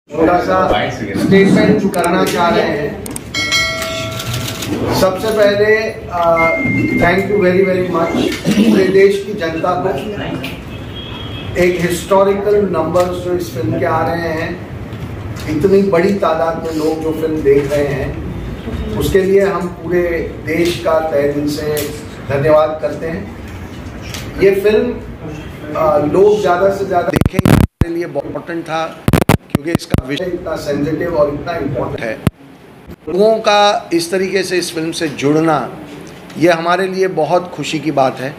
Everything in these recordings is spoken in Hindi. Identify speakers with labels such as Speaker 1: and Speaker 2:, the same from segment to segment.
Speaker 1: थोड़ा सा स्टेटमेंट करना चाह रहे हैं। सबसे पहले thank you very very much पूरे देश की जनता को। एक हिस्टोरिकल नंबर्स जो इस फिल्म के आ रहे हैं, इतनी बड़ी तादाद में लोग जो फिल्म देख रहे हैं, उसके लिए हम पूरे देश का तहे दिल से धन्यवाद करते हैं। ये फिल्म लोग ज़्यादा से ज़्यादा देखेंगे, हमारे लिए बहुत इम्पोर्टेंट था क्योंकि इसका विषय इतना सेंसिटिव और इतना इम्पोर्टेंट है। लोगों का इस तरीके से इस फिल्म से जुड़ना, ये हमारे लिए बहुत खुशी की बात है।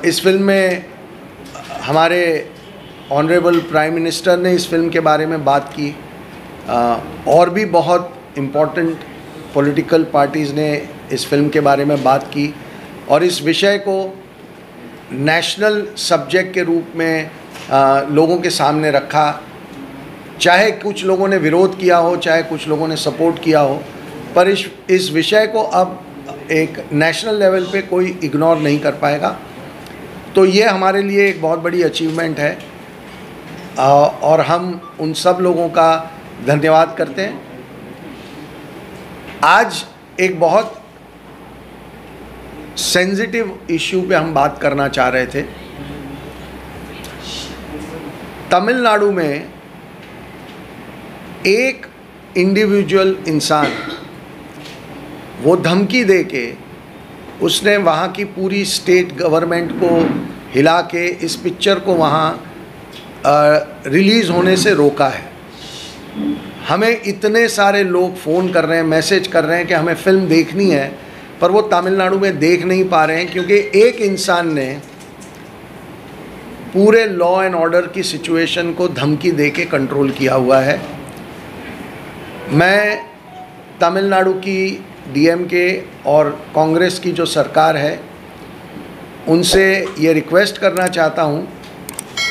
Speaker 1: इस फिल्म में हमारे ऑनरेबल प्राइम मिनिस्टर ने इस फिल्म के बारे में बात की, और भी बहुत इम्पोर्टेंट पॉलिटिकल पार्टीज़ ने इस फिल्म के बारे में बात की और इस विषय को नेशनल सब्जेक्ट के रूप में लोगों के सामने रखा। चाहे कुछ लोगों ने विरोध किया हो, चाहे कुछ लोगों ने सपोर्ट किया हो, पर इस विषय को अब एक नेशनल लेवल पे कोई इग्नोर नहीं कर पाएगा। तो ये हमारे लिए एक बहुत बड़ी अचीवमेंट है और हम उन सब लोगों का धन्यवाद करते हैं। आज एक बहुत सेंसिटिव इश्यू पे हम बात करना चाह रहे थे। तमिलनाडु में एक इंडिविजुअल इंसान, वो धमकी दे के उसने वहाँ की पूरी स्टेट गवर्नमेंट को हिला के इस पिक्चर को वहाँ रिलीज़ होने से रोका है। हमें इतने सारे लोग फ़ोन कर रहे हैं, मैसेज कर रहे हैं कि हमें फ़िल्म देखनी है, पर वो तमिलनाडु में देख नहीं पा रहे हैं क्योंकि एक इंसान ने पूरे लॉ एंड ऑर्डर की सिचुएशन को धमकी दे के कंट्रोल किया हुआ है। मैं तमिलनाडु की डीएमके और कांग्रेस की जो सरकार है, उनसे ये रिक्वेस्ट करना चाहता हूँ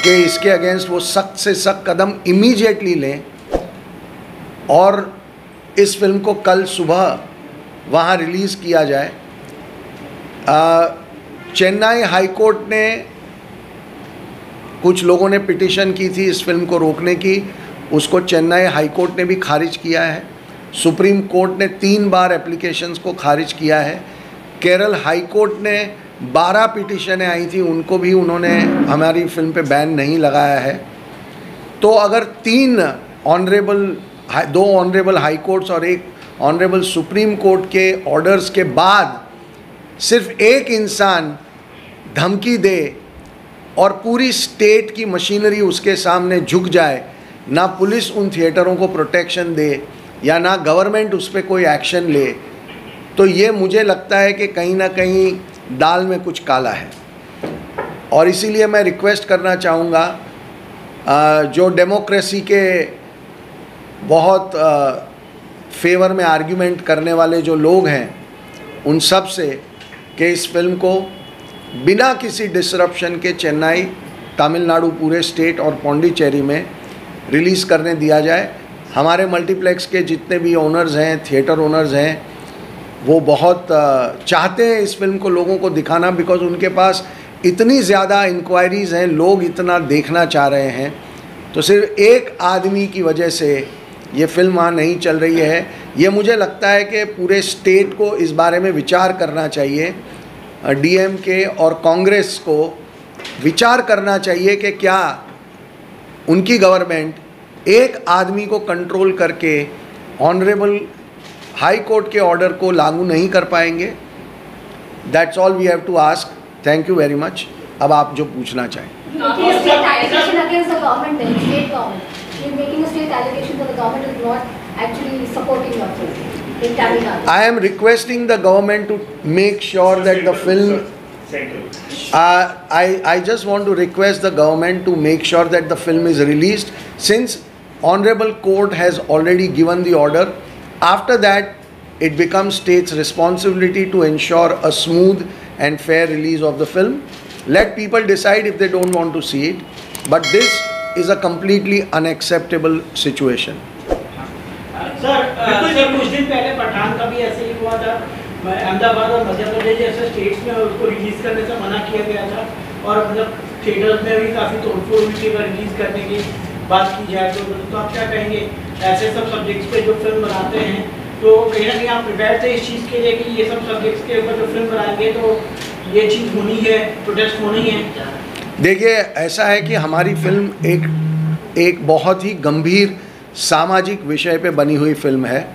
Speaker 1: कि इसके अगेंस्ट वो सख्त से सख्त कदम इमीडिएटली लें और इस फिल्म को कल सुबह वहाँ रिलीज़ किया जाए। चेन्नई हाई कोर्ट ने, कुछ लोगों ने पिटीशन की थी इस फिल्म को रोकने की, उसको चेन्नई हाई कोर्ट ने भी खारिज किया है। सुप्रीम कोर्ट ने 3 बार एप्लीकेशंस को खारिज किया है। केरल हाई कोर्ट ने 12 पिटीशनें आई थी, उनको भी उन्होंने हमारी फिल्म पे बैन नहीं लगाया है। तो अगर 2 ऑनरेबल हाई कोर्ट्स और 1 ऑनरेबल सुप्रीम कोर्ट के ऑर्डर्स के बाद सिर्फ एक इंसान धमकी दे और पूरी स्टेट की मशीनरी उसके सामने झुक जाए, ना पुलिस उन थिएटरों को प्रोटेक्शन दे या ना गवर्नमेंट उस पर कोई एक्शन ले, तो ये मुझे लगता है कि कहीं ना कहीं दाल में कुछ काला है। और इसीलिए मैं रिक्वेस्ट करना चाहूँगा जो डेमोक्रेसी के बहुत फेवर में आर्ग्यूमेंट करने वाले जो लोग हैं, उन सब से कि इस फिल्म को बिना किसी डिसरप्शन के चेन्नई, तमिलनाडु पूरे स्टेट और पौंडीचेरी में रिलीज़ करने दिया जाए। हमारे मल्टीप्लेक्स के जितने भी ओनर्स हैं, थिएटर ओनर्स हैं, वो बहुत चाहते हैं इस फिल्म को लोगों को दिखाना, बिकॉज़ उनके पास इतनी ज़्यादा इंक्वायरीज़ हैं, लोग इतना देखना चाह रहे हैं। तो सिर्फ एक आदमी की वजह से ये फिल्म वहाँ नहीं चल रही है। ये मुझे लगता है कि पूरे स्टेट को इस बारे में विचार करना चाहिए। डीएमके और कांग्रेस को विचार करना चाहिए कि क्या उनकी गवर्नमेंट एक आदमी को कंट्रोल करके ऑनरेबल हाई कोर्ट के ऑर्डर को लागू नहीं कर पाएंगे। That's all we have to ask. Thank you very much. अब आप जो पूछना चाहें। I am requesting the government to make sure that the film, I just want to request the government to make sure that the film is released, since Honorable Court has already given the order. After that, it becomes state's responsibility to ensure a smooth and fair release of the film. Let people decide if they don't want to see it, but this is a completely unacceptable situation.
Speaker 2: Sir कुछ दिन पहले पठान का भी ऐसे ही हुआ था। अहमदाबाद और मध्य प्रदेश जैसे स्टेट्स में उसको रिलीज करने से मना किया गया था और मतलब थिएटर्स में भी काफ़ी तोड़फोड़ हुई थी रिलीज करने की। बात की जाए तो आप क्या कहेंगे ऐसे सब सब्जेक्ट्स पे जो फिल्म बनाते हैं, तो कहीं ना कहीं आप प्रिपेयर थे इस चीज़ के लिए कि ये सब सब्जेक्ट्स के ऊपर जो फिल्म बनाएंगे तो ये चीज़ होनी है, प्रोटेस्ट होनी है?
Speaker 1: देखिए, ऐसा है कि हमारी फिल्म एक बहुत ही गंभीर सामाजिक विषय पे बनी हुई फिल्म है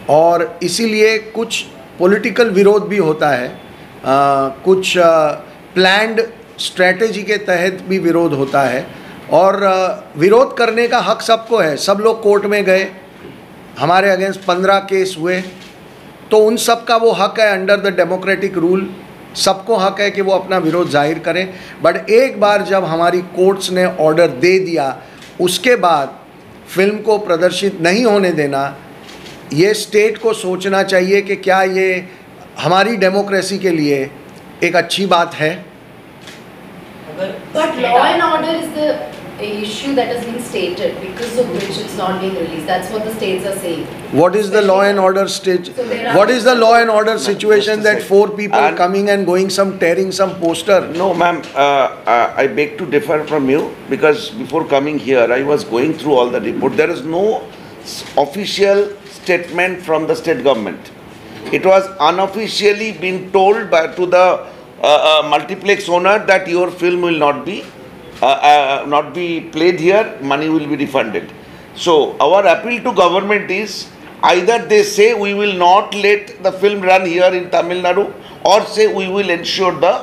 Speaker 1: और इसीलिए कुछ पॉलिटिकल विरोध भी होता है, कुछ प्लान्ड स्ट्रैटेजी के तहत भी विरोध होता है और विरोध करने का हक सबको है। सब लोग कोर्ट में गए, हमारे अगेंस्ट 15 केस हुए, तो उन सब का वो हक है अंडर द डेमोक्रेटिक रूल, सबको हक है कि वो अपना विरोध जाहिर करें। बट एक बार जब हमारी कोर्ट्स ने ऑर्डर दे दिया, उसके बाद फिल्म को प्रदर्शित नहीं होने देना, ये स्टेट को सोचना चाहिए कि क्या ये हमारी डेमोक्रेसी के लिए एक अच्छी बात है।
Speaker 3: But law and order is the issue that is being stated, because of which it's not being released. That's what the states are saying.
Speaker 1: What is the law and order state?
Speaker 3: So
Speaker 1: What is the law and order situation that 4 people
Speaker 4: And
Speaker 1: coming and going, some tearing some poster?
Speaker 4: No, ma'am, I beg to differ from you because before coming here, I was going through all the report. There is no official statement from the state government. It was unofficially been told to the multiplex owner that your film will not be played here, money will be refunded. So our appeal to government is either they say we will not let the film run here in Tamil Nadu, or say we will ensure the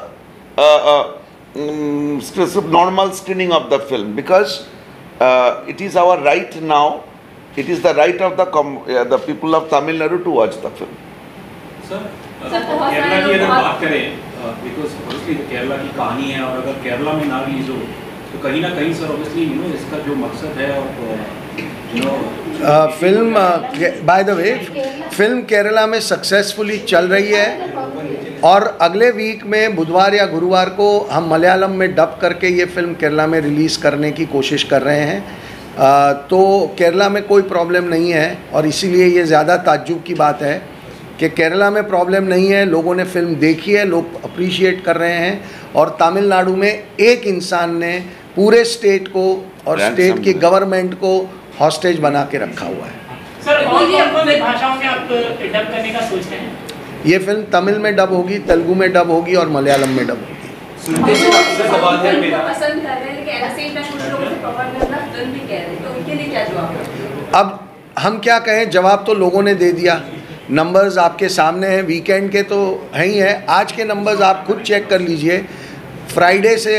Speaker 4: normal screening of the film, because it is our right now, it is the right of the people of Tamil Nadu to watch the film.
Speaker 5: Sir, Kerala की अगर बात करें, बिकॉज ऑब्वियसली केरला की कहानी है और अगर केरला में ना रिलीज हो तो कहीं ना कहीं सर ऑब्वियसली इसका जो मकसद है और
Speaker 1: film by the way film Kerala में सक्सेसफुली चल रही है और अगले वीक में बुधवार या गुरुवार को हम मलयालम में डब करके ये फिल्म केरला में रिलीज़ करने की कोशिश कर रहे हैं। तो केरला में कोई प्रॉब्लम नहीं है और इसीलिए ये ज़्यादा ताज्जुब की बात है कि केरला में प्रॉब्लम नहीं है। लोगों ने फिल्म देखी है, लोग अप्रिशिएट कर रहे हैं और तमिलनाडु में एक इंसान ने पूरे स्टेट को और स्टेट की गवर्नमेंट को हॉस्टेज बना के रखा हुआ है।
Speaker 2: सर, कौन सी भाषाओं में आप डब करने का सोच रहे हैं?
Speaker 1: ये फिल्म तमिल में डब होगी, तेलुगु में डब होगी और मलयालम में डब होगी।
Speaker 3: पसंद कर रहे हैं लेकिन ऐसे ही कुछ लोगों से प्रोपेगेंडा फिल्म भी कह रहे हैं, तो उनके लिए क्या जवाब है?
Speaker 1: अब हम क्या कहें, जवाब तो लोगों ने दे दिया। नंबर्स आपके सामने हैं, वीकेंड के तो हैं ही हैं। आज के नंबर्स आप खुद चेक कर लीजिए। फ्राइडे से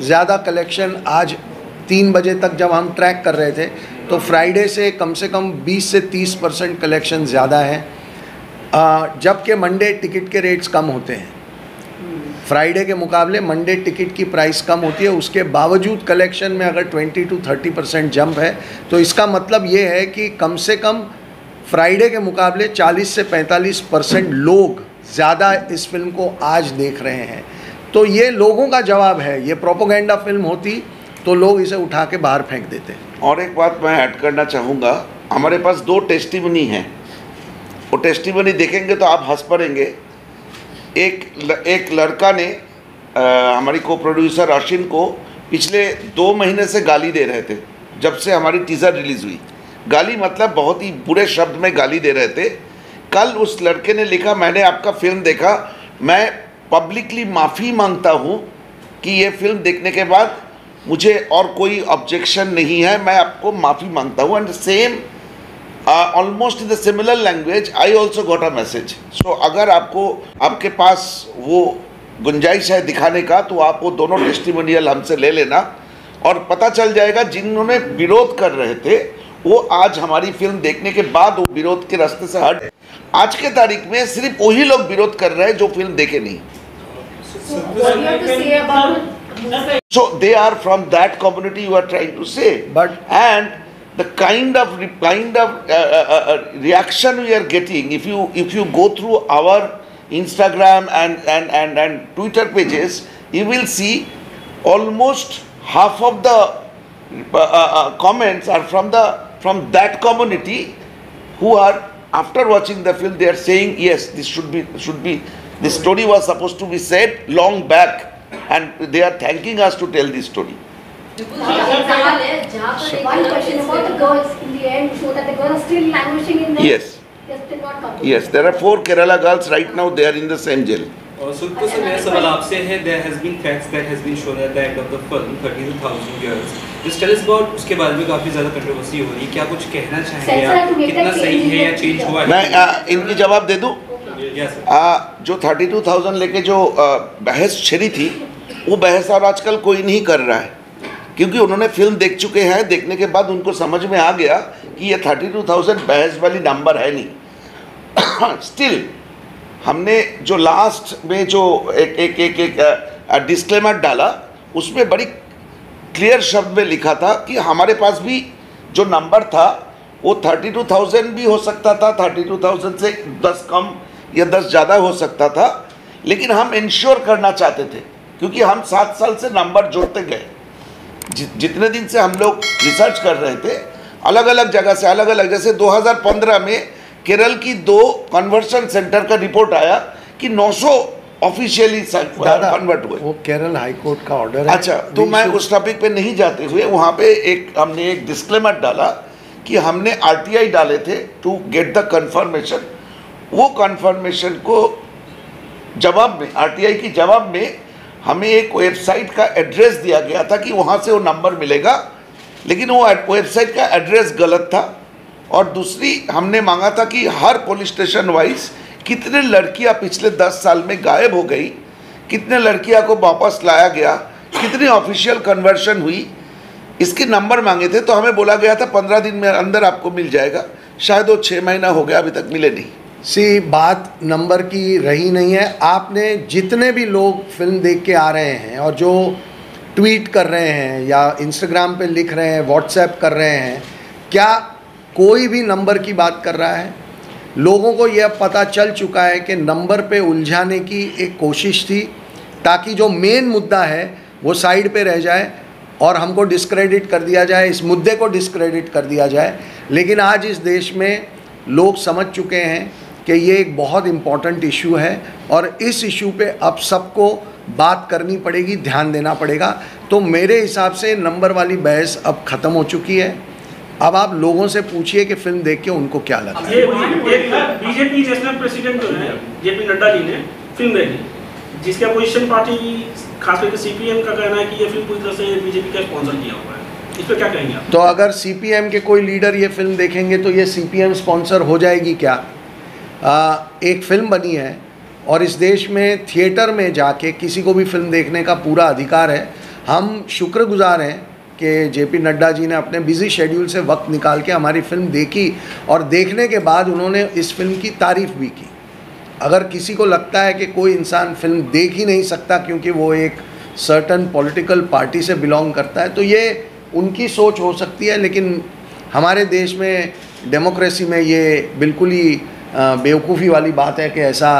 Speaker 1: ज़्यादा कलेक्शन आज 3 बजे तक जब हम ट्रैक कर रहे थे तो फ्राइडे से कम 20 से 30% कलेक्शन ज़्यादा है, जबकि मंडे टिकट के रेट्स कम होते हैं। फ्राइडे के मुकाबले मंडे टिकट की प्राइस कम होती है, उसके बावजूद कलेक्शन में अगर 20 to 30% जंप है तो इसका मतलब ये है कि कम से कम फ्राइडे के मुकाबले 40 से 45% लोग ज़्यादा इस फिल्म को आज देख रहे हैं। तो ये लोगों का जवाब है। ये प्रोपोगेंडा फिल्म होती तो लोग इसे उठा के बाहर फेंक देते।
Speaker 4: और एक बात मैं ऐड करना चाहूँगा, हमारे पास 2 टेस्टिमनी हैं। वो टेस्टिमनी देखेंगे तो आप हंस पड़ेंगे। एक लड़का ने हमारी को प्रोड्यूसर अश्विन को पिछले 2 महीने से गाली दे रहे थे जब से हमारी टीज़र रिलीज़ हुई। गाली मतलब बहुत ही बुरे शब्द में गाली दे रहे थे। कल उस लड़के ने लिखा, मैंने आपका फिल्म देखा, मैं पब्लिकली माफ़ी मांगता हूँ कि ये फिल्म देखने के बाद मुझे और कोई ऑब्जेक्शन नहीं है, मैं आपको माफ़ी मांगता हूँ। And same almost in the similar language I also got a message. So अगर आपके पास वो गुंजाइश है दिखाने का तो आप वो दोनों टेस्टिमोनियल हमसे ले लेना और पता चल जाएगा जिन्होंने विरोध कर रहे थे वो आज हमारी फिल्म देखने के बाद वो विरोध के रास्ते से हट। आज के तारीख में सिर्फ वही लोग विरोध कर रहे हैं जो फिल्म देखे नहीं। So they are from that community you are trying to say.
Speaker 1: But
Speaker 4: and the kind of reaction we are getting, if you go through our Instagram and Twitter pages, you will see almost half of the comments are from that community who are, after watching the film, they are saying yes, this should be this story was supposed to be said long back and they are thanking us to tell this story.
Speaker 6: One question about the girls in the end show that the girls are still languishing in the.
Speaker 4: Yes.
Speaker 6: They're still not coming.
Speaker 4: Yes, there are 4 Kerala girls right now. They are in the same jail.
Speaker 7: सुल्को सर, मेरा सवाल आपसे है, there has been facts that has been shown at the end of the film, 32,000 girls. Just tell us about उसके बारे में काफी ज़्यादा कंट्रोवर्सी हो रही है, क्या कुछ कहना चाहेंगे आप, कितना सही है या चेंज हुआ है?
Speaker 4: मैं इनकी जवाब दे दूं?
Speaker 7: Yes sir.
Speaker 4: जो 32,000 लेके जो बहस छिड़ी थी, वो बहस और आजकल कोई नहीं कर रहा है, क्योंकि उन्होंने फिल्म देख चुके हैं। देखने के बाद उनको समझ में आ गया कि ये 32,000 बहस वाली नंबर है नहीं। स्टिल हमने जो लास्ट में जो एक डिस्क्लेमर डाला, उसमें बड़ी क्लियर शब्द में लिखा था कि हमारे पास भी जो नंबर था वो 32,000 भी हो सकता था, 32,000 से 10 कम या 10 ज़्यादा हो सकता था, लेकिन हम इंश्योर करना चाहते थे, क्योंकि हम 7 साल से नंबर जोड़ते गए। जितने दिन से हम लोग रिसर्च कर रहे थे, अलग अलग जगह से अलग अलग, जैसे 2015 में केरल की 2 कन्वर्शन सेंटर का रिपोर्ट आया कि 900 ऑफिशियली कन्वर्ट हुए।
Speaker 1: वो केरल हाई कोर्ट का ऑर्डर है।
Speaker 4: अच्छा, तो मैं उस टॉपिक पे नहीं जाते हुए वहाँ पे हमने एक डिस्क्लेमर डाला कि हमने RTI डाले थे टू गेट द कंफर्मेशन। वो कंफर्मेशन को जवाब में, RTI की जवाब में हमें एक वेबसाइट का एड्रेस दिया गया था कि वहाँ से वो नंबर मिलेगा, लेकिन वो वेबसाइट का एड्रेस गलत था। और दूसरी हमने मांगा था कि हर पुलिस स्टेशन वाइज कितने लड़कियां पिछले 10 साल में गायब हो गई, कितने लड़कियां को वापस लाया गया, कितनी ऑफिशियल कन्वर्शन हुई, इसके नंबर मांगे थे। तो हमें बोला गया था 15 दिन में अंदर आपको मिल जाएगा। शायद वो 6 महीना हो गया, अभी तक मिले नहीं।
Speaker 1: बात नंबर की रही नहीं है। आपने जितने भी लोग फिल्म देख के आ रहे हैं और जो ट्वीट कर रहे हैं या इंस्टाग्राम पे लिख रहे हैं, व्हाट्सएप कर रहे हैं, क्या कोई भी नंबर की बात कर रहा है? लोगों को यह पता चल चुका है कि नंबर पे उलझाने की एक कोशिश थी, ताकि जो मेन मुद्दा है वो साइड पे रह जाए और हमको डिस्क्रेडिट कर दिया जाए, इस मुद्दे को डिस्क्रेडिट कर दिया जाए। लेकिन आज इस देश में लोग समझ चुके हैं कि ये एक बहुत इम्पॉर्टेंट इशू है और इस इशू पे अब सबको बात करनी पड़ेगी, ध्यान देना पड़ेगा। तो मेरे हिसाब से नंबर वाली बहस अब ख़त्म हो चुकी है। अब आप लोगों से पूछिए कि फिल्म देख के उनको क्या लगा।
Speaker 8: बीजेपी नेशनल प्रेसिडेंट जो है जेपी नड्डा जी ने फिल्म देखी, जिसके अपोजिशन पार्टी खास करके CPM का कहना है कि ये फिल्म पूरी तरह से बीजेपी का स्पॉन्सर किया हुआ है। इस पर क्या कहेंगे आप?
Speaker 1: तो अगर CPM के कोई लीडर ये फिल्म देखेंगे तो ये CPM स्पॉन्सर हो जाएगी क्या? एक फिल्म बनी है और इस देश में थिएटर में जाके किसी को भी फिल्म देखने का पूरा अधिकार है। हम शुक्रगुजार हैं कि JP नड्डा जी ने अपने बिजी शेड्यूल से वक्त निकाल के हमारी फिल्म देखी और देखने के बाद उन्होंने इस फिल्म की तारीफ़ भी की। अगर किसी को लगता है कि कोई इंसान फिल्म देख ही नहीं सकता क्योंकि वो एक सर्टन पॉलिटिकल पार्टी से बिलोंग करता है, तो ये उनकी सोच हो सकती है। लेकिन हमारे देश में डेमोक्रेसी में ये बिल्कुल ही बेवकूफ़ी वाली बात है कि ऐसा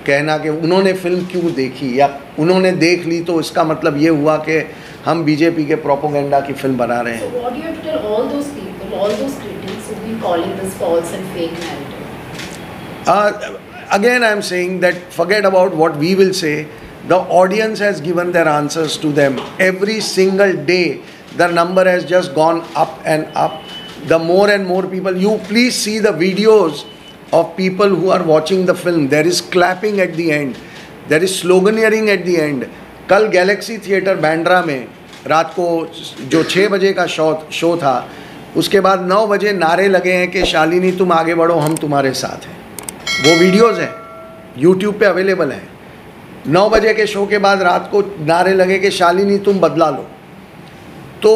Speaker 1: कहना कि उन्होंने फिल्म क्यों देखी या उन्होंने देख ली तो इसका मतलब ये हुआ कि हम बीजेपी के प्रोपेगेंडा की फिल्म बना रहे हैं।
Speaker 3: So what do you have to tell all those people, all those critics who've been calling this false and fake narrative?
Speaker 1: Again, I am saying that forget about what we will say. The audience has given their answers to them. Every single day, the number has just gone up and up. The more and more people, you please see the videos of people who are watching the film. There is clapping at the end. There is sloganeering at the end. कल गैलेक्सी थिएटर बैंड्रा में रात को जो 6 बजे का शो था, उसके बाद 9 बजे नारे लगे हैं कि शालिनी तुम आगे बढ़ो, हम तुम्हारे साथ हैं। वो वीडियोस हैं, यूट्यूब पे अवेलेबल हैं। 9 बजे के शो के बाद रात को नारे लगे कि शालिनी तुम बदला लो। तो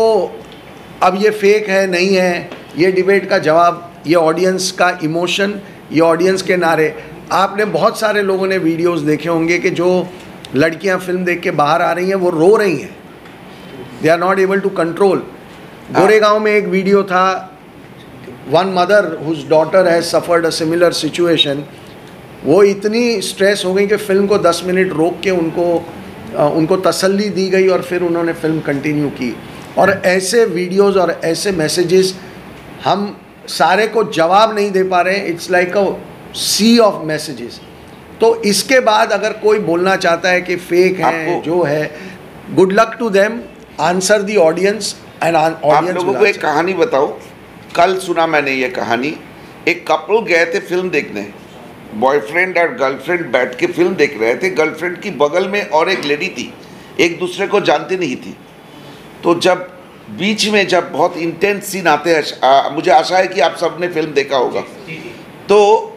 Speaker 1: अब ये फेक है नहीं है, ये डिबेट का जवाब, ये ऑडियंस का इमोशन, ये ऑडियंस के नारे। आपने बहुत सारे लोगों ने वीडियोस देखे होंगे कि जो लड़कियां फिल्म देख के बाहर आ रही हैं वो रो रही हैं, they are not able to control. Goregaon में एक वीडियो था, one mother whose daughter has suffered a similar situation. वो इतनी स्ट्रेस हो गई कि फ़िल्म को 10 मिनट रोक के उनको तसल्ली दी गई और फिर उन्होंने फ़िल्म कंटिन्यू की। और ऐसे वीडियोज़ और ऐसे मैसेजेस हम सारे को जवाब नहीं दे पा रहे हैं। It's like a sea of messages. तो इसके बाद अगर कोई बोलना चाहता है कि फेक है जो है, good luck to them. Answer the audience and
Speaker 4: आप
Speaker 1: ऑडियंस।
Speaker 4: लोगों को एक कहानी बताऊं, कल सुना मैंने ये कहानी। एक कपल गए थे फिल्म देखने, बॉयफ्रेंड और गर्लफ्रेंड बैठ के फिल्म देख रहे थे। गर्लफ्रेंड की बगल में और एक लेडी थी, एक दूसरे को जानती नहीं थी। तो जब बीच में जब बहुत इंटेंस सीन आते हैं, मुझे आशा है कि आप सब ने फिल्म देखा होगा, तो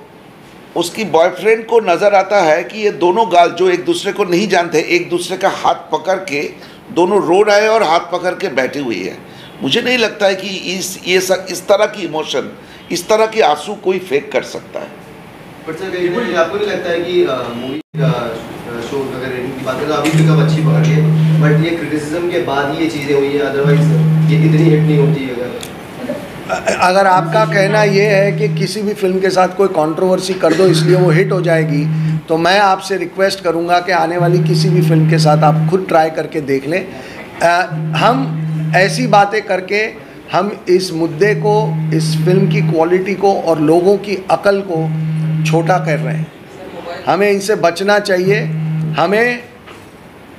Speaker 4: उसकी बॉयफ्रेंड को नज़र आता है कि ये दोनों गाल जो एक दूसरे को नहीं जानते, एक दूसरे का हाथ पकड़ के दोनों रो रहे हैं और हाथ पकड़ के बैठी हुई है। मुझे नहीं लगता है कि इस तरह की इमोशन, इस तरह के आंसू कोई फेक कर सकता है।
Speaker 9: बट सर कहीं आपको नहीं लगता है कि मूवी का शो अगर रेटिंग की बात करें तो अभी पिकअप अच्छी पकड़ रही है, बट ये क्रिटिसिज्म के बाद ही ये चीज़ें हुई है, अदरवाइज ये इतनी हिट नहीं होती
Speaker 1: अगर आपका कहना ये है कि किसी भी फिल्म के साथ कोई कंट्रोवर्सी कर दो इसलिए वो हिट हो जाएगी, तो मैं आपसे रिक्वेस्ट करूंगा कि आने वाली किसी भी फिल्म के साथ आप खुद ट्राई करके देख लें। हम ऐसी बातें करके हम इस मुद्दे को, इस फिल्म की क्वालिटी को और लोगों की अकल को छोटा कर रहे हैं। हमें इनसे बचना चाहिए। हमें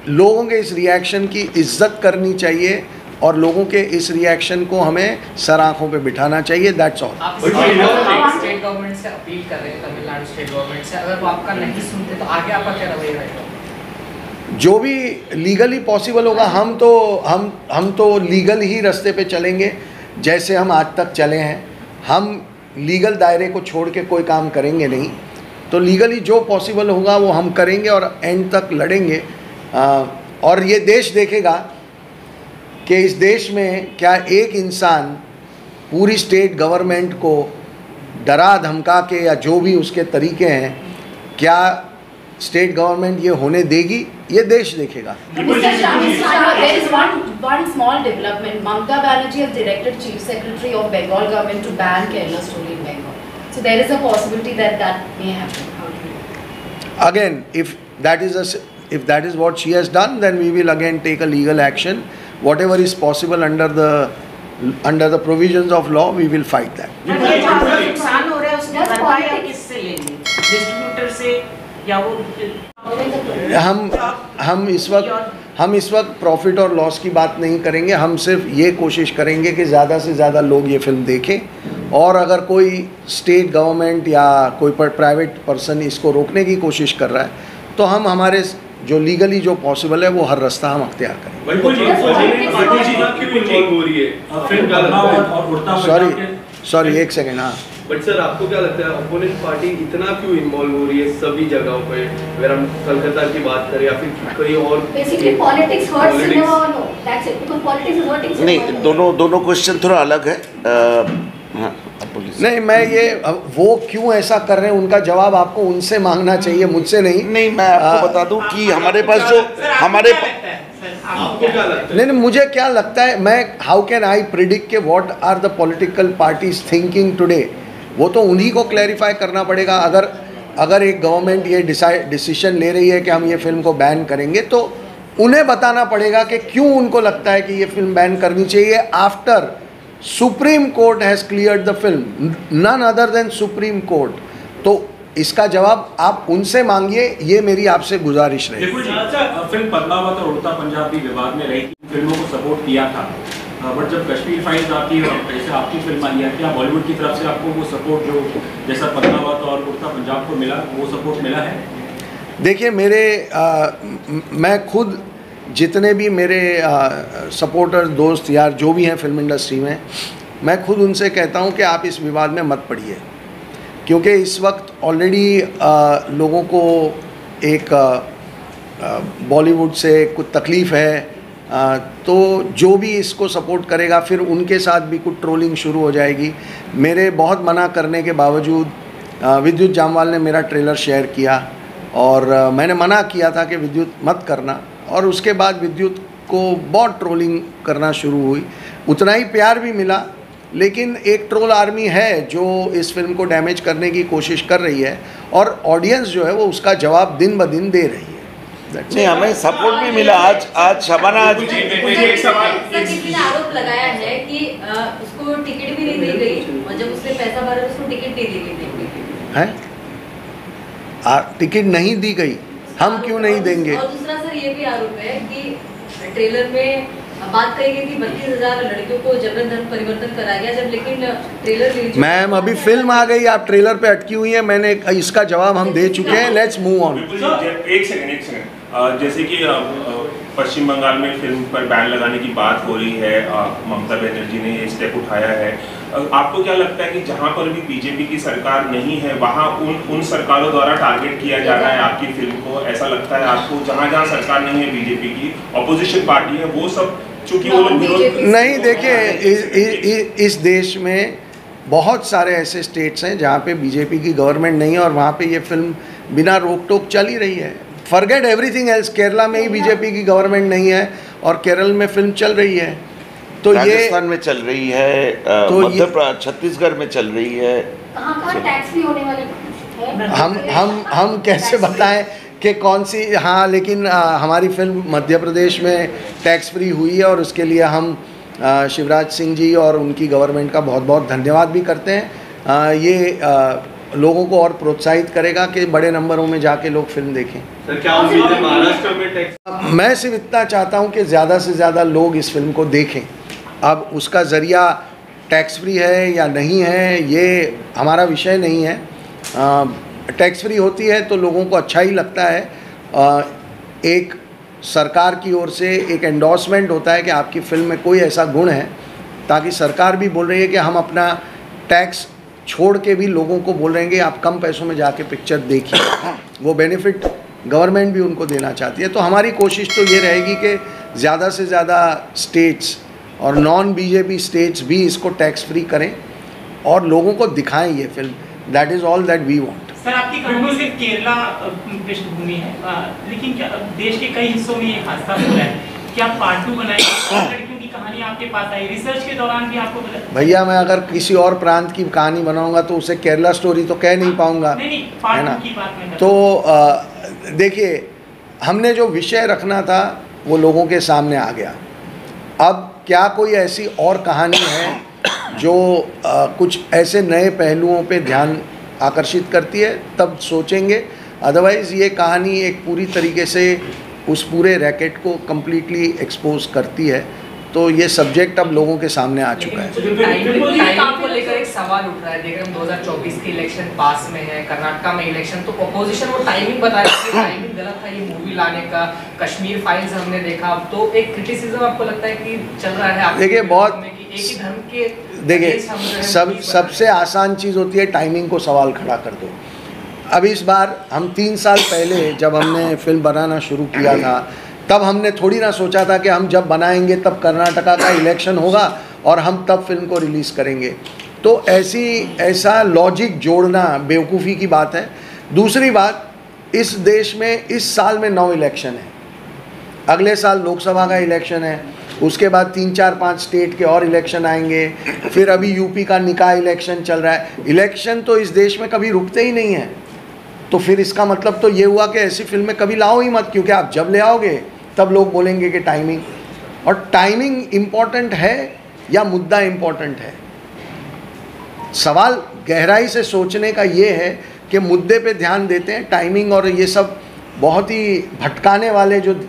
Speaker 1: लोगों के इस रिएक्शन की इज्जत करनी चाहिए और लोगों के इस रिएक्शन को हमें सर आँखों पे बिठाना चाहिए। That's all.
Speaker 10: आप स्टेट गवर्नमेंट से अपील कर रहे हैं, तमिलनाडु स्टेट गवर्नमेंट से, अगर वो आपका नहीं सुनते तो आगे आपका क्या रवैया रहेगा?
Speaker 1: जो भी लीगली पॉसिबल होगा, हम तो लीगल ही रास्ते पे चलेंगे जैसे हम आज तक चले हैं। हम लीगल दायरे को छोड़ के कोई काम करेंगे नहीं। तो लीगली जो पॉसिबल होगा वो हम करेंगे और एंड तक लड़ेंगे। और ये देश देखेगा कि इस देश में क्या एक इंसान पूरी स्टेट गवर्नमेंट को डरा धमका के या जो भी उसके तरीके हैं, क्या स्टेट गवर्नमेंट ये होने देगी? ये देश देखेगा।
Speaker 3: Mr. Shah, there is one small development. Mamata Banerjee has directed Chief Secretary of Bengal government to ban Kerala story in Bengal. So there is a possibility that may happen. How do you?
Speaker 1: Again, if that is what she has done, then we will again take a legal action. Whatever is possible under the provisions of law, we will fight that.
Speaker 2: नुकसान हो रहा है उसमें भरपाई आप किससे लेंगे? डिस्ट्रीब्यूटर से या वो?
Speaker 1: हम इस वक्त प्रॉफिट और लॉस की बात नहीं करेंगे। हम सिर्फ ये कोशिश करेंगे कि ज़्यादा से ज़्यादा लोग ये फिल्म देखें और अगर कोई स्टेट गवर्नमेंट या कोई प्राइवेट पर्सन इसको रोकने की कोशिश कर रहा है तो हम हमारे जो लीगली जो पॉसिबल है वो हर रास्ता हम अख्तियार करेंगे। सॉरी एक सेकेंड। हाँ
Speaker 9: बट सर आपको क्या लगता है अपोनेंट पार्टी इतना क्यों इन्वॉल्व हो रही है सभी जगहों पे? अगर हम कलकत्ता की बात करें या फिर कहीं और,
Speaker 6: बेसिकली पॉलिटिक्स हर्ट्स सिनेमा और no that's it, because politics is hurting cinema.
Speaker 4: नहीं, दोनों क्वेश्चन थोड़ा अलग है। हाँ,
Speaker 1: नहीं, मैं ये वो क्यों ऐसा कर रहे हैं उनका जवाब आपको उनसे मांगना चाहिए, मुझसे नहीं।
Speaker 4: नहीं, मैं आपको बता दूं कि हमारे पास जो हमारे
Speaker 1: नहीं, मुझे क्या लगता है, मैं हाउ कैन आई प्रिडिक्ट के what are the political parties thinking today? वो तो उन्हीं को क्लैरिफाई करना पड़ेगा। अगर एक गवर्नमेंट ये डिसीजन ले रही है कि हम ये फिल्म को बैन करेंगे तो उन्हें बताना पड़ेगा कि क्यों उनको लगता है कि ये फिल्म बैन करनी चाहिए। After Supreme Court has cleared the film, none other than Supreme Court, तो इसका जवाब आप उनसे मांगिए, ये मेरी आपसे गुजारिश रही।
Speaker 5: फिल्म पद्मावत और उड़ता पंजाब भी विवाद में रही, फिल्मों को सपोर्ट किया था, बट जब कश्मीर फाइल्स आती है और जैसे आपकी फिल्म आई है, क्या बॉलीवुड की तरफ से आपको वो सपोर्ट जो जैसा पद्मावत और उड़ता पंजाब को मिला वो सपोर्ट मिला है?
Speaker 1: देखिए, मैं खुद जितने भी मेरे सपोर्टर दोस्त यार जो भी हैं फिल्म इंडस्ट्री में, मैं खुद उनसे कहता हूं कि आप इस विवाद में मत पड़िए, क्योंकि इस वक्त ऑलरेडी लोगों को एक बॉलीवुड से कुछ तकलीफ़ है, तो जो भी इसको सपोर्ट करेगा फिर उनके साथ भी कुछ ट्रोलिंग शुरू हो जाएगी। मेरे बहुत मना करने के बावजूद विद्युत जामवाल ने मेरा ट्रेलर शेयर किया और मैंने मना किया था कि विद्युत मत करना, और उसके बाद विद्युत को बहुत ट्रोलिंग करना शुरू हुई। उतना ही प्यार भी मिला, लेकिन एक ट्रोल आर्मी है जो इस फिल्म को डैमेज करने की कोशिश कर रही है और ऑडियंस जो है वो उसका जवाब दिन ब दिन दे रही है।
Speaker 4: नहीं, हमें सपोर्ट भी मिला। आज शबाना
Speaker 3: आरोप लगाया है कि उसको टिकट भी नहीं दी गई और जब उसने पैसा भरा उसको टिकट नहीं दी गई
Speaker 1: है। टिकट नहीं दी गई, हम क्यों नहीं देंगे?
Speaker 3: और दूसरा सर ये भी आरोप है कि ट्रेलर में
Speaker 11: बात कही गई थी 32,000 लड़कियों को जबरन धर्म परिवर्तन कराया गया जब, लेकिन ट्रेलर रिलीज
Speaker 1: मैम अभी फिल्म आ गई, आप ट्रेलर पे अटकी हुई है, मैंने इसका जवाब हम दे चुके हैं, लेट्स मूव ऑन।
Speaker 12: एक सेकंड, जैसे कि पश्चिम बंगाल में फिल्म पर बैन लगाने की बात हो रही है, ममता बनर्जी ने ये स्टेप उठाया है, आपको क्या लगता है कि जहां पर भी बीजेपी की सरकार नहीं है वहां उन सरकारों द्वारा टारगेट किया जा रहा है आपकी फिल्म को? ऐसा लगता है आपको जहां जहां सरकार नहीं है बीजेपी की, ऑपोजिशन पार्टी है, वो सब चूंकि वो लोग विरोध
Speaker 1: नहीं, देखिए इस देश में बहुत सारे ऐसे स्टेट्स हैं जहाँ पे बीजेपी की गवर्नमेंट नहीं है और वहाँ पे ये फिल्म बिना रोक टोक चल ही रही है। फॉरगेट एवरीथिंग एल्स, केरला में ही बीजेपी की गवर्नमेंट नहीं है और केरल में फिल्म चल रही है, तो ये
Speaker 4: राजस्थान में चल रही है,
Speaker 1: तो
Speaker 4: मध्य छत्तीसगढ़ में चल रही है।
Speaker 6: कहाँ टैक्स फ्री होने वाले हैं?
Speaker 1: हम कैसे बताएं कि कौन सी, हाँ लेकिन हमारी फिल्म मध्य प्रदेश में टैक्स फ्री हुई है और उसके लिए हम शिवराज सिंह जी और उनकी गवर्नमेंट का बहुत बहुत धन्यवाद भी करते हैं। ये लोगों को और प्रोत्साहित करेगा कि बड़े नंबरों में जाके लोग फिल्म देखें।
Speaker 9: सर क्या उम्मीद है महाराष्ट्र में टैक्स?
Speaker 1: मैं सिर्फ इतना चाहता हूं कि ज़्यादा से ज़्यादा लोग इस फिल्म को देखें। अब उसका ज़रिया टैक्स फ्री है या नहीं है ये हमारा विषय नहीं है। टैक्स फ्री होती है तो लोगों को अच्छा ही लगता है। एक सरकार की ओर से एक एंडोर्समेंट होता है कि आपकी फिल्म में कोई ऐसा गुण है, ताकि सरकार भी बोल रही है कि हम अपना टैक्स छोड़ के भी लोगों को बोल रहे हैं कि आप कम पैसों में जाके पिक्चर देखिए। वो बेनिफिट गवर्नमेंट भी उनको देना चाहती है। तो हमारी कोशिश तो ये रहेगी कि ज़्यादा से ज़्यादा स्टेट्स और नॉन बीजेपी स्टेट्स भी इसको टैक्स फ्री करें और लोगों को दिखाएं ये film. That is all that we want.
Speaker 2: Sir आपकी कहानी सिर्फ केरला पृष्ठभूमि है, लेकिन क्या देश के कई हिस्सों में ये हादसा हो रहा है, क्या पार्ट 2 बनाएंगे? लड़कियों की कहानी आपके पास आई, रिसर्च के दौरान भी आपको
Speaker 1: भैया मैं अगर किसी और प्रांत की कहानी बनाऊंगा तो उसे केरला स्टोरी तो कह नहीं पाऊंगा, है ना? तो देखिए हमने जो विषय रखना था वो लोगों के सामने आ गया। अब क्या कोई ऐसी और कहानी है जो कुछ ऐसे नए पहलुओं पे ध्यान आकर्षित करती है तब सोचेंगे। अदरवाइज़ ये कहानी एक पूरी तरीके से उस पूरे रैकेट को कम्प्लीटली एक्सपोज करती है। तो ये सब्जेक्ट अब लोगों के सामने आ चुका है।
Speaker 10: टाइम को लेकर एक सवाल उठ रहा है। देख रहे हैं 2024 की इलेक्शन पास में है, कर्नाटका में इलेक्शन, तो अपोजिशन वो टाइमिंग बता रही है, टाइमिंग गलत था ये मूवी लाने का। कश्मीर फाइल्स हमने देखा, तो एक क्रिटिसिज्म आपको लगता है कि चल रहा है?
Speaker 1: देखिए बहुत
Speaker 10: एक ही धर्म के,
Speaker 1: देखिए सबसे आसान चीज़ होती है टाइमिंग को सवाल खड़ा कर दो। अब इस बार हम 3 साल पहले जब हमने फिल्म बनाना शुरू किया था तब हमने थोड़ी ना सोचा था कि हम जब बनाएंगे तब कर्नाटका का इलेक्शन होगा और हम तब फिल्म को रिलीज़ करेंगे। तो ऐसा लॉजिक जोड़ना बेवकूफ़ी की बात है। दूसरी बात, इस देश में इस साल में 9 इलेक्शन है, अगले साल लोकसभा का इलेक्शन है, उसके बाद 3, 4, 5 स्टेट के और इलेक्शन आएंगे, फिर अभी यूपी का निकाय इलेक्शन चल रहा है। इलेक्शन तो इस देश में कभी रुकते ही नहीं हैं। तो फिर इसका मतलब तो ये हुआ कि ऐसी फिल्में कभी लाओ ही मत, क्योंकि आप जब ले आओगे तब लोग बोलेंगे कि टाइमिंग, और टाइमिंग इम्पॉर्टेंट है या मुद्दा इम्पॉर्टेंट है? सवाल गहराई से सोचने का ये है कि मुद्दे पे ध्यान देते हैं, टाइमिंग और ये सब बहुत ही भटकाने वाले जो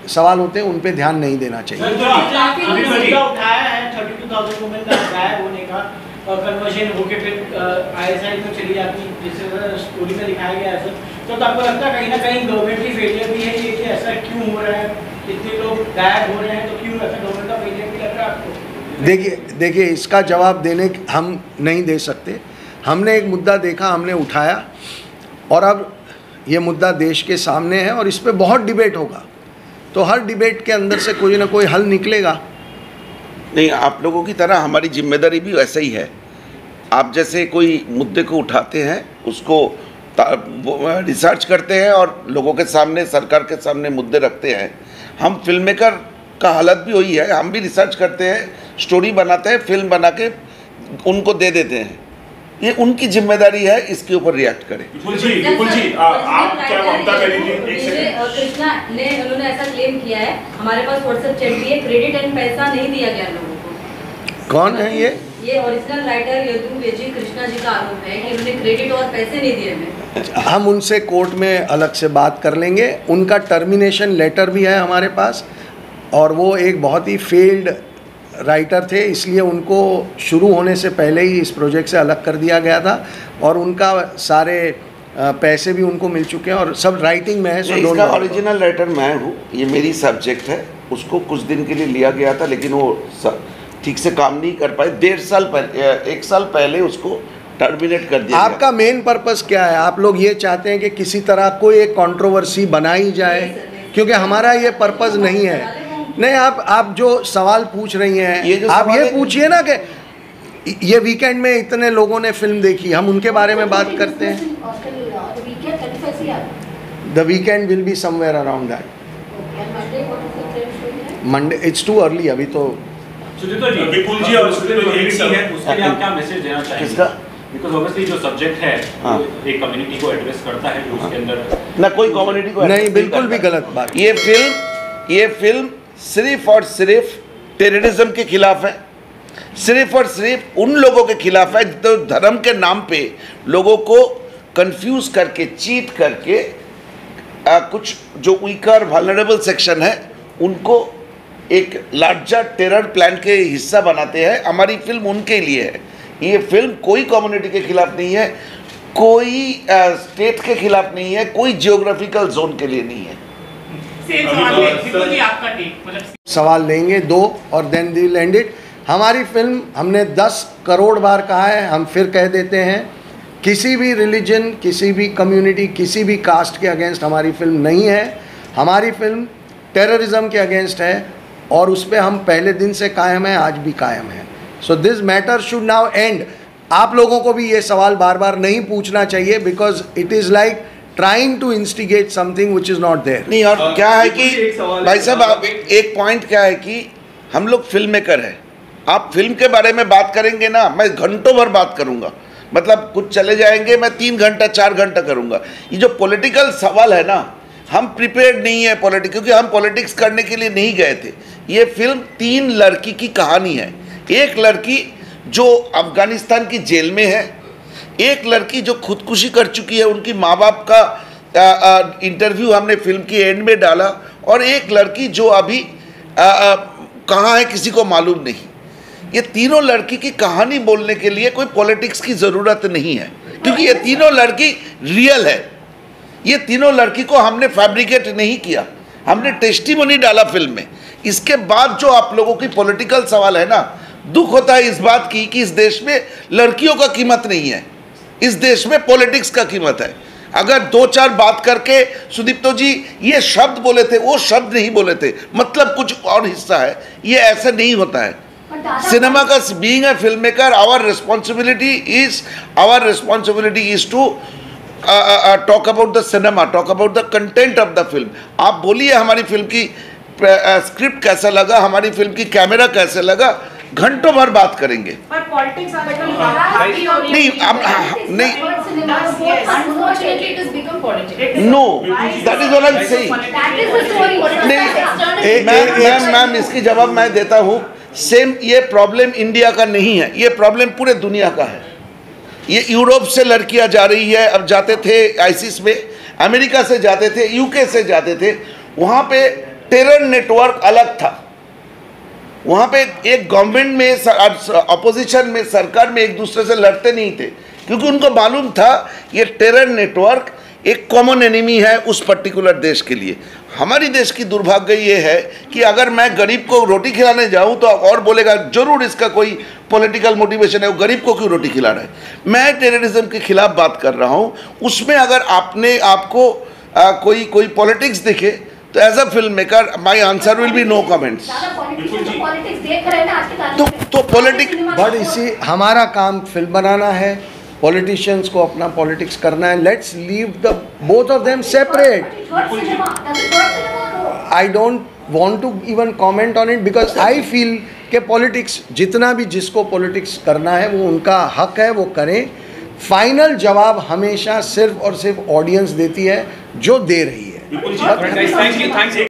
Speaker 1: सवाल होते हैं उन पे ध्यान नहीं देना चाहिए।
Speaker 2: उठाया है 32,000 वुमेन का गायब होने का और कन्वर्जन होके फिर आईएसआई में चली जाती, जिससे स्टोरी में दिखाया गया है। तो आपको लगता है कहीं ना कहीं गवर्नमेंट की फेलियर भी है ये कि ऐसा क्यों हो रहा है, इतने लोग गायब हो रहे हैं, तो क्यों ऐसा गवर्नमेंट का फेलियर भी लग रहा है आपको?
Speaker 1: देखिए इसका जवाब देने हम नहीं दे सकते। हमने एक मुद्दा देखा, हमने उठाया और अब ये मुद्दा देश के सामने है और इस पर बहुत डिबेट होगा। तो हर डिबेट के अंदर से कोई ना कोई हल निकलेगा।
Speaker 4: नहीं, आप लोगों की तरह हमारी जिम्मेदारी भी वैसे ही है। आप जैसे कोई मुद्दे को उठाते हैं, उसको रिसर्च करते हैं और लोगों के सामने, सरकार के सामने मुद्दे रखते हैं। हम फिल्म मेकर का हालत भी वही है, हम भी रिसर्च करते हैं, स्टोरी बनाते हैं, फिल्म बना के उनको दे देते हैं। ये उनकी जिम्मेदारी है, इसके ऊपर रिएक्ट करें।
Speaker 12: विपुल जी आप क्या ममता
Speaker 11: कृष्णा ने उन्होंने ऐसा क्लेम किया है, हमारे पास व्हाट्सएप चैट भी है, क्रेडिट एंड पैसा नहीं दिया गया लोगों को।
Speaker 1: कौन है ये
Speaker 11: ओरिजिनल राइटर यदुवेजी कृष्णा जी का आरोप है कि उन्होंने क्रेडिट और पैसे नहीं दिए हमें।
Speaker 1: हम उनसे कोर्ट में अलग से बात कर लेंगे। उनका टर्मिनेशन लेटर भी है हमारे पास और वो एक बहुत ही फेल्ड राइटर थे, इसलिए उनको शुरू होने से पहले ही इस प्रोजेक्ट से अलग कर दिया गया था और उनका सारे पैसे भी उनको मिल चुके हैं और सब राइटिंग में है।
Speaker 4: इसका ओरिजिनल राइटर मैं हूँ, ये मेरी सब्जेक्ट है। उसको कुछ दिन के लिए लिया गया था लेकिन वो ठीक से काम नहीं कर पाए। 1.5 साल पहले उसको टर्मिनेट कर दिया।
Speaker 1: आपका मेन पर्पस क्या है? आप लोग ये चाहते हैं कि किसी तरह कोई एक कंट्रोवर्सी बनाई जाए, क्योंकि हमारा ये पर्पस नहीं है। नहीं, आप जो सवाल पूछ रही हैं, आप ये पूछिए ना कि ये वीकेंड में इतने लोगों ने फिल्म देखी, हम उनके बारे में बात करते हैं। The weekend will be somewhere around that. Monday it's too early अभी तो।
Speaker 5: सुदीप्ता जी, विपुल जी और सुदीप्ता जी एक ही है, उसके लिए आप क्या मैसेज देना चाहेंगे? किसका? बिकॉज़ ऑब्वियसली जो सब्जेक्ट है एक कम्युनिटी को एड्रेस करता है, जो उसके अंदर
Speaker 4: ना कोई कम्युनिटी को
Speaker 1: नहीं, बिल्कुल भी गलत बात।
Speaker 4: ये फिल्म सिर्फ और सिर्फ टेररिज्म के खिलाफ है, सिर्फ और सिर्फ उन लोगों के खिलाफ है जो धर्म के नाम पे लोगों को कंफ्यूज करके, चीट करके कुछ जो वीकर वल्नरेबल सेक्शन है उनको एक लार्जर टेरर प्लान के हिस्सा बनाते हैं। हमारी फिल्म उनके लिए है। ये फिल्म कोई कम्युनिटी के खिलाफ नहीं है, कोई स्टेट के खिलाफ नहीं है, कोई जियोग्राफिकल जोन के लिए नहीं है।
Speaker 1: सवाल लेंगे 2 और then we will end it. हमारी फिल्म, हमने 10 करोड़ बार कहा है, हम फिर कह देते हैं, किसी भी रिलीजन, किसी भी कम्युनिटी, किसी भी कास्ट के अगेंस्ट हमारी फिल्म नहीं है। हमारी फिल्म टेररिज्म के अगेंस्ट है और उस पर हम पहले दिन से कायम हैं, आज भी कायम हैं। So this matter should now and. आप लोगों को भी ये सवाल बार बार नहीं पूछना चाहिए, because it is like trying to instigate something which is not there.
Speaker 4: नहीं, और क्या है कि भाई साहब एक पॉइंट क्या है कि हम लोग फिल्म मेकर हैं। आप फिल्म के बारे में बात करेंगे ना, मैं घंटों भर बात करूँगा, मतलब कुछ चले जाएंगे, मैं 3 घंटा 4 घंटा करूँगा। ये जो पॉलिटिकल सवाल है ना, हम प्रिपेयर्ड नहीं है पॉलिटिक्स, क्योंकि हम पॉलिटिक्स करने के लिए नहीं गए थे। ये फिल्म 3 लड़की की कहानी है। एक लड़की जो अफगानिस्तान की जेल में है, एक लड़की जो खुदकुशी कर चुकी है, उनकी माँ बाप का इंटरव्यू हमने फिल्म की एंड में डाला, और एक लड़की जो अभी कहाँ है किसी को मालूम नहीं। ये तीनों लड़की की कहानी बोलने के लिए कोई पॉलिटिक्स की ज़रूरत नहीं है, क्योंकि ये तीनों लड़की रियल है। ये तीनों लड़की को हमने फैब्रिकेट नहीं किया, हमने टेस्टिमोनी डाला फिल्म में। इसके बाद जो आप लोगों की पॉलिटिकल सवाल है ना, दुख होता है इस बात की कि इस देश में लड़कियों का कीमत नहीं है, इस देश में पॉलिटिक्स का कीमत है। अगर 2-4 बात करके सुदीप्तो जी ये शब्द बोले थे, वो शब्द नहीं बोले थे, मतलब कुछ और हिस्सा है, ये ऐसा नहीं होता है। सिनेमा का being a film maker, our responsibility is to talk about the cinema, talk about the content of the film. आप बोलिए हमारी फिल्म की स्क्रिप्ट कैसा लगा, हमारी फिल्म की कैमरा कैसे लगा, घंटों भर बात करेंगे। No, that is all I am saying. Ma'am इसकी जवाब मैं देता हूँ। सेम ये प्रॉब्लम इंडिया का नहीं है, ये प्रॉब्लम पूरे दुनिया का है। ये यूरोप से लड़कियां जा रही है, अब जाते थे आईसिस में, अमेरिका से जाते थे, यूके से जाते थे, वहाँ पे टेरर नेटवर्क अलग था। वहाँ पे एक गवर्नमेंट में, अपोजिशन में, सरकार में एक दूसरे से लड़ते नहीं थे, क्योंकि उनको मालूम था ये टेरर नेटवर्क एक कॉमन एनिमी है उस पर्टिकुलर देश के लिए। हमारी देश की दुर्भाग्य ये है कि अगर मैं गरीब को रोटी खिलाने जाऊं तो और बोलेगा जरूर इसका कोई पॉलिटिकल मोटिवेशन है, वो गरीब को क्यों रोटी खिला रहा है। मैं टेररिज्म के खिलाफ बात कर रहा हूं, उसमें अगर आपको कोई पॉलिटिक्स दिखे तो as a film maker my answer will be no comments. तो पॉलिटिक्स,
Speaker 1: बट इसी हमारा काम फिल्म बनाना है, पॉलिटिशियंस को अपना पॉलिटिक्स करना है। Let's leave the both of them separate. I don't want to even comment on it, because I feel कि पॉलिटिक्स, जितना भी जिसको पॉलिटिक्स करना है वो उनका हक है, वो करें। फाइनल जवाब हमेशा सिर्फ और सिर्फ ऑडियंस देती है जो दे रही है।